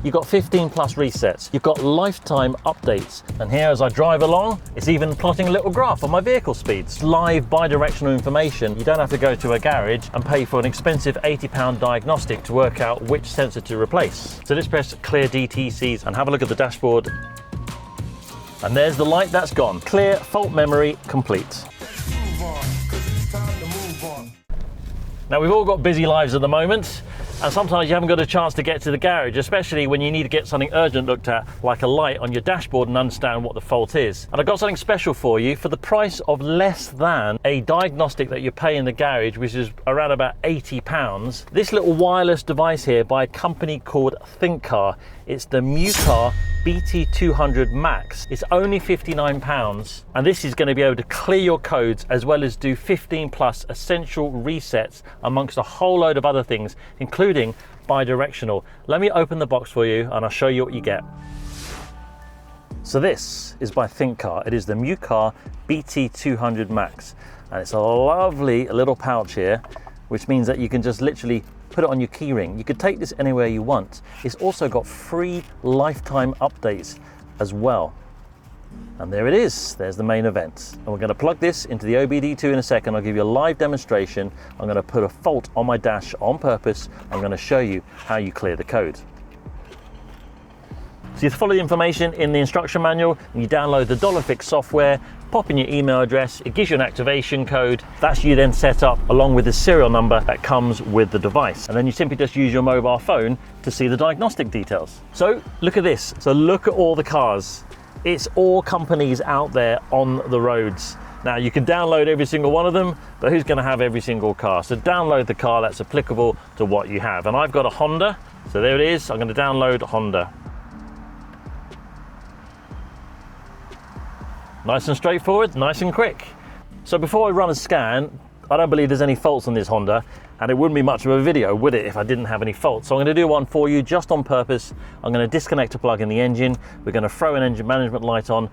you've got 15 plus resets. You've got lifetime updates. And here as I drive along, it's even plotting a little graph on my vehicle speeds. Live bi-directional information. You don't have to go to a garage and pay for an expensive £80 diagnostic to work out which sensor to replace. So let's press clear DTCs and have a look at the dashboard. And there's the light that's gone. Clear, fault memory complete. Now we've all got busy lives at the moment, and sometimes you haven't got a chance to get to the garage, especially when you need to get something urgent looked at, like a light on your dashboard, and understand what the fault is. And I've got something special for you for the price of less than a diagnostic that you pay in the garage, which is around about £80. This little wireless device here by a company called Thinkcar. It's the Mucar BT200 Max. It's only £59, and this is going to be able to clear your codes as well as do 15 plus essential resets amongst a whole load of other things, including bi-directional. Let me open the box for you and I'll show you what you get. So this is by Thinkcar. It is the Mucar BT200 Max, and it's a lovely little pouch here, which means that you can just literally put it on your keyring. You could take this anywhere you want. It's also got free lifetime updates as well. And there it is, there's the main event. And we're going to plug this into the OBD2 in a second. I'll give you a live demonstration. I'm going to put a fault on my dash on purpose. I'm going to show you how you clear the code. So you follow the information in the instruction manual, and you download the $fix software, pop in your email address, it gives you an activation code. That's you then set up along with the serial number that comes with the device. And then you simply just use your mobile phone to see the diagnostic details. So look at this. So look at all the cars. It's all companies out there on the roads. Now you can download every single one of them, but who's going to have every single car? So download the car that's applicable to what you have. And I've got a Honda, so there it is. I'm going to download Honda. Nice and straightforward, nice and quick. So before I run a scan, I don't believe there's any faults on this Honda, and it wouldn't be much of a video, would it, if I didn't have any faults? So I'm going to do one for you just on purpose. I'm going to disconnect a plug in the engine. We're going to throw an engine management light on.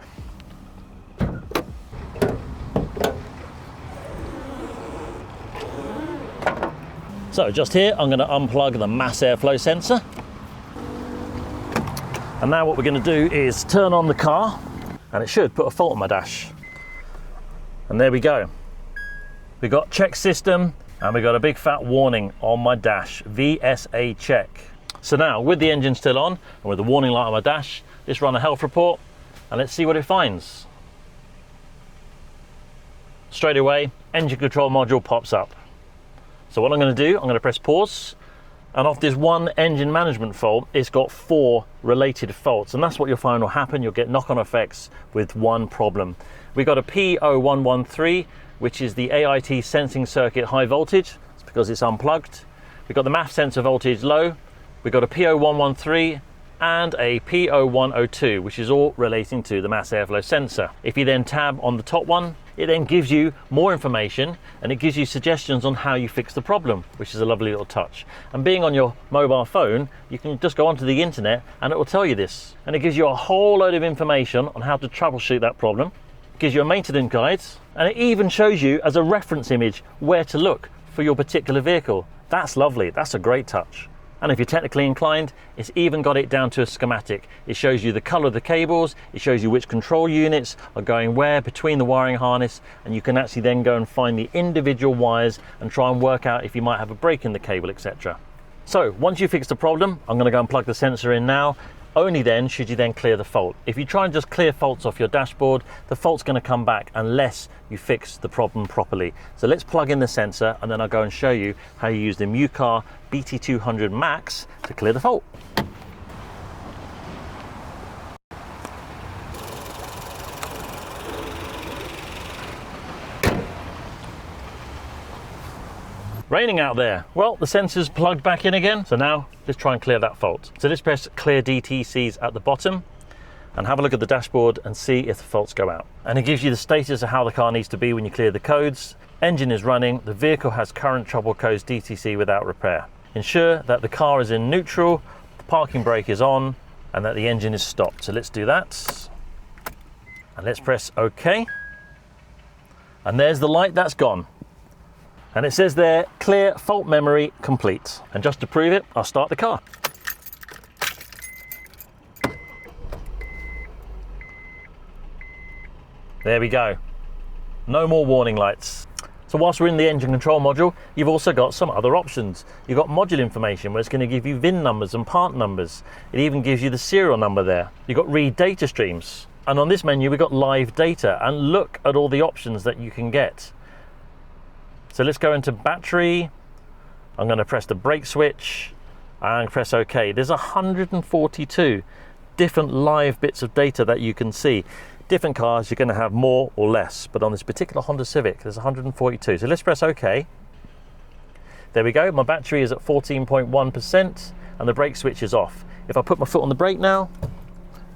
So just here, I'm going to unplug the mass airflow sensor. And now what we're going to do is turn on the car, and it should put a fault on my dash. And there we go. We've got check system, and we've got a big fat warning on my dash, VSA check. So now with the engine still on and with the warning light on my dash, let's run a health report and let's see what it finds. Straight away, engine control module pops up. So what I'm going to do, I'm going to press pause, and off this one engine management fault, it's got 4 related faults, and that's what you'll find will happen. You'll get knock-on effects with one problem. We got a P0113, which is the AIT sensing circuit high voltage. It's because it's unplugged. We've got the MAF sensor voltage low. We've got a P0113 and a P0102, which is all relating to the mass airflow sensor. If you then tab on the top one, it then gives you more information, and it gives you suggestions on how you fix the problem, which is a lovely little touch. And being on your mobile phone, you can just go onto the internet and it will tell you this. And it gives you a whole load of information on how to troubleshoot that problem. It gives you a maintenance guide, and it even shows you as a reference image where to look for your particular vehicle. That's lovely, that's a great touch. And if you're technically inclined, it's even got it down to a schematic. It shows you the color of the cables, it shows you which control units are going where between the wiring harness, and you can actually then go and find the individual wires and try and work out if you might have a break in the cable, etc. So once you fix the problem, I'm going to go and plug the sensor in now. Only then should you then clear the fault. If you try and just clear faults off your dashboard, the fault's going to come back unless you fix the problem properly. So let's plug in the sensor, and then I'll go and show you how you use the Mucar BT200 Max to clear the fault. Raining out there. Well, the sensor's plugged back in again. So now let's try and clear that fault. So let's press clear DTCs at the bottom and have a look at the dashboard and see if the faults go out. And it gives you the status of how the car needs to be when you clear the codes. Engine is running. The vehicle has current trouble codes DTC without repair. Ensure that the car is in neutral, the parking brake is on, and that the engine is stopped. So let's do that. And let's press OK. And there's the light that's gone. And it says there, clear fault memory complete. And just to prove it, I'll start the car. There we go. No more warning lights. So whilst we're in the engine control module, you've also got some other options. You've got module information where it's going to give you VIN numbers and part numbers. It even gives you the serial number there. You've got read data streams. And on this menu, we've got live data, and look at all the options that you can get. So let's go into battery. I'm going to press the brake switch and press OK. There's 142 different live bits of data that you can see. Different cars, you're going to have more or less, but on this particular Honda Civic, there's 142. So let's press OK. There we go. My battery is at 14.1% and the brake switch is off. If I put my foot on the brake now,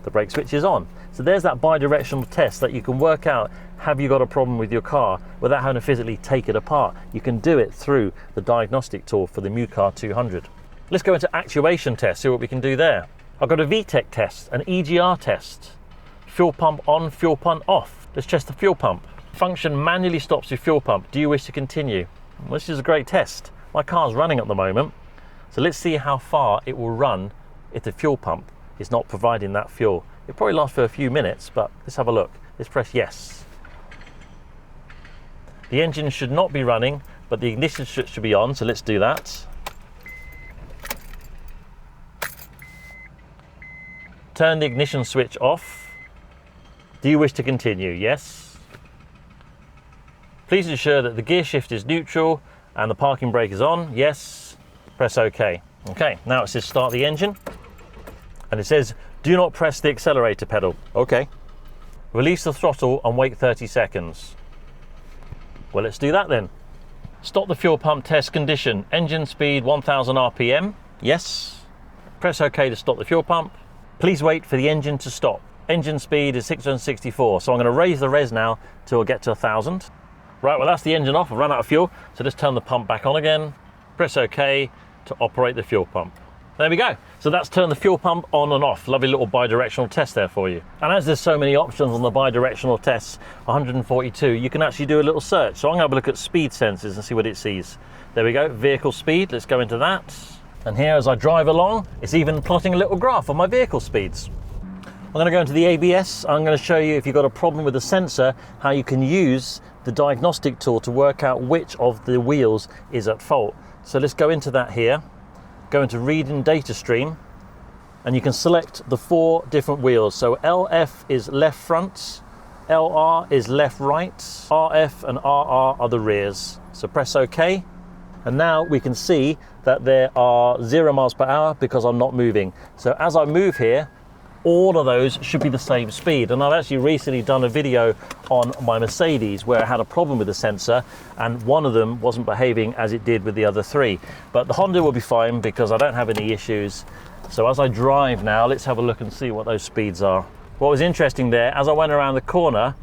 the brake switch is on. So there's that bi-directional test that you can work out, have you got a problem with your car without having to physically take it apart. You can do it through the diagnostic tool for the Mucar 200. Let's go into actuation test, see what we can do there. I've got a VTEC test, an EGR test. Fuel pump on, fuel pump off. Let's test the fuel pump. Function manually stops your fuel pump. Do you wish to continue? Well, this is a great test. My car's running at the moment. So let's see how far it will run if the fuel pump is not providing that fuel. It'll probably last for a few minutes, but let's have a look. Let's press yes. The engine should not be running, but the ignition switch should be on, so let's do that. Turn the ignition switch off. Do you wish to continue? Yes. Please ensure that the gear shift is neutral and the parking brake is on. Yes. Press OK. Okay, now it says start the engine. And it says, do not press the accelerator pedal. Okay. Release the throttle and wait 30 seconds. Well, let's do that then. Stop the fuel pump test condition. Engine speed 1000 RPM. Yes. Press OK to stop the fuel pump. Please wait for the engine to stop. Engine speed is 664. So I'm going to raise the res now till I get to 1000. Right, well, that's the engine off. I've run out of fuel. So let's turn the pump back on again. Press OK to operate the fuel pump. There we go. So that's turned the fuel pump on and off. Lovely little bi-directional test there for you. And as there's so many options on the bi-directional tests, 142, you can actually do a little search. So I'm going to have a look at speed sensors and see what it sees. There we go, vehicle speed. Let's go into that. And here, as I drive along, it's even plotting a little graph on my vehicle speeds. I'm going to go into the ABS. I'm going to show you, if you've got a problem with the sensor, how you can use the diagnostic tool to work out which of the wheels is at fault. So let's go into that here. Go into reading data stream, and you can select the 4 different wheels. So LF is left front, LR is left right, RF and RR are the rears. So press OK, and now we can see that there are 0 miles per hour because I'm not moving. So as I move here, all of those should be the same speed. And I've actually recently done a video on my Mercedes where I had a problem with the sensor and one of them wasn't behaving as it did with the other 3. But the Honda will be fine because I don't have any issues. So as I drive now, let's have a look and see what those speeds are. What was interesting there, as I went around the corner,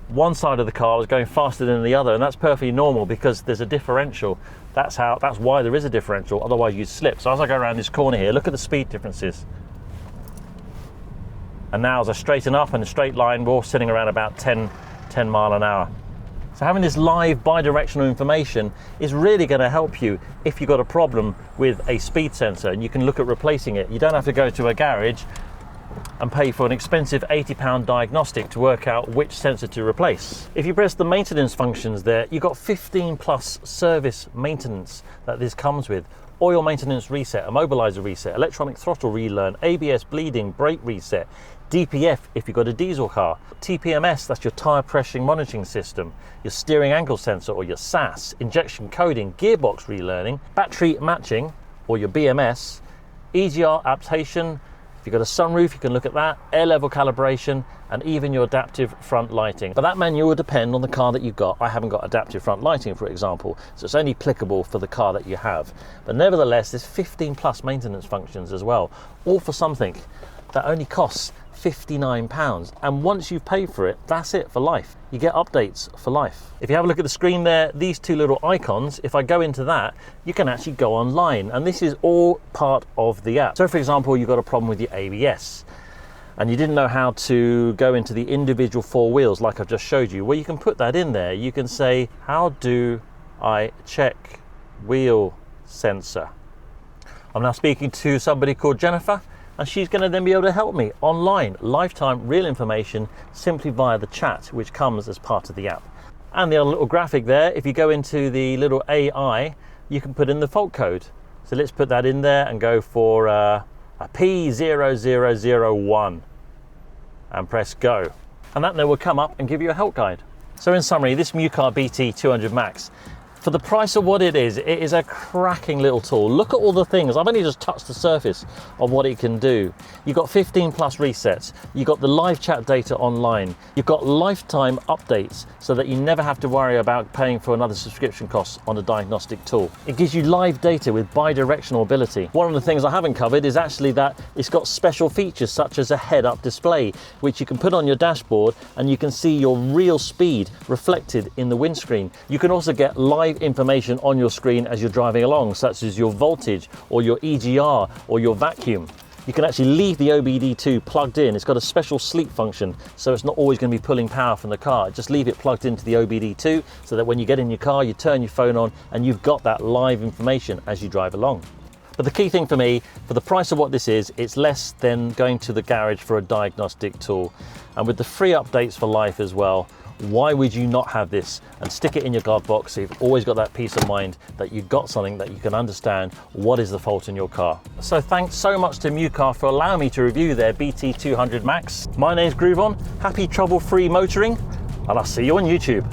one side of the car was going faster than the other, and that's perfectly normal because there's a differential. That's why there is a differential, otherwise you'd slip. So as I go around this corner here, look at the speed differences. And now as I straighten up in a straight line, we're all sitting around about 10 mile an hour. So having this live bi-directional information is really going to help you if you've got a problem with a speed sensor, and you can look at replacing it. You don't have to go to a garage and pay for an expensive £80 diagnostic to work out which sensor to replace. If you press the maintenance functions there, you've got 15 plus service maintenance that this comes with. Oil maintenance reset, immobilizer reset, electronic throttle relearn, ABS bleeding, brake reset, DPF if you've got a diesel car, TPMS, that's your tyre pressure monitoring system, your steering angle sensor or your SAS, injection coding, gearbox relearning, battery matching or your BMS, EGR adaptation. If you've got a sunroof, you can look at that, air level calibration, and even your adaptive front lighting. But that menu will depend on the car that you've got. I haven't got adaptive front lighting, for example, so it's only applicable for the car that you have. But nevertheless, there's 15 plus maintenance functions as well, all for something that only costs £59. And once you've paid for it, that's it for life. You get updates for life. If you have a look at the screen there, these 2 little icons, if I go into that, you can actually go online, and this is all part of the app. So for example, you've got a problem with your ABS and you didn't know how to go into the individual 4 wheels like I've just showed you. Well, you can put that in there. You can say, how do I check wheel sensor? I'm now speaking to somebody called Jennifer, and she's going to then be able to help me online, lifetime, real information, simply via the chat, which comes as part of the app. And the other little graphic there, if you go into the little AI, you can put in the fault code. So let's put that in there and go for a P0001 and press go. And that then will come up and give you a help guide. So in summary, this Mucar BT200 Max, for the price of what it is a cracking little tool. Look at all the things. I've only just touched the surface of what it can do. You've got 15 plus resets. You've got the live chat data online. You've got lifetime updates so that you never have to worry about paying for another subscription cost on a diagnostic tool. It gives you live data with bi-directional ability. One of the things I haven't covered is actually that it's got special features such as a head-up display, which you can put on your dashboard and you can see your real speed reflected in the windscreen. You can also get live information on your screen as you're driving along, such as your voltage or your EGR or your vacuum. You can actually leave the OBD2 plugged in. It's got a special sleep function, so it's not always going to be pulling power from the car. Just leave it plugged into the OBD2 so that when you get in your car, you turn your phone on and you've got that live information as you drive along. But the key thing for me, for the price of what this is, it's less than going to the garage for a diagnostic tool. And with the free updates for life as well, why would you not have this and stick it in your glove box so you've always got that peace of mind that you've got something that you can understand what is the fault in your car. So thanks so much to Mucar for allowing me to review their BT200 Max. My name's Groovon, happy trouble-free motoring, and I'll see you on YouTube.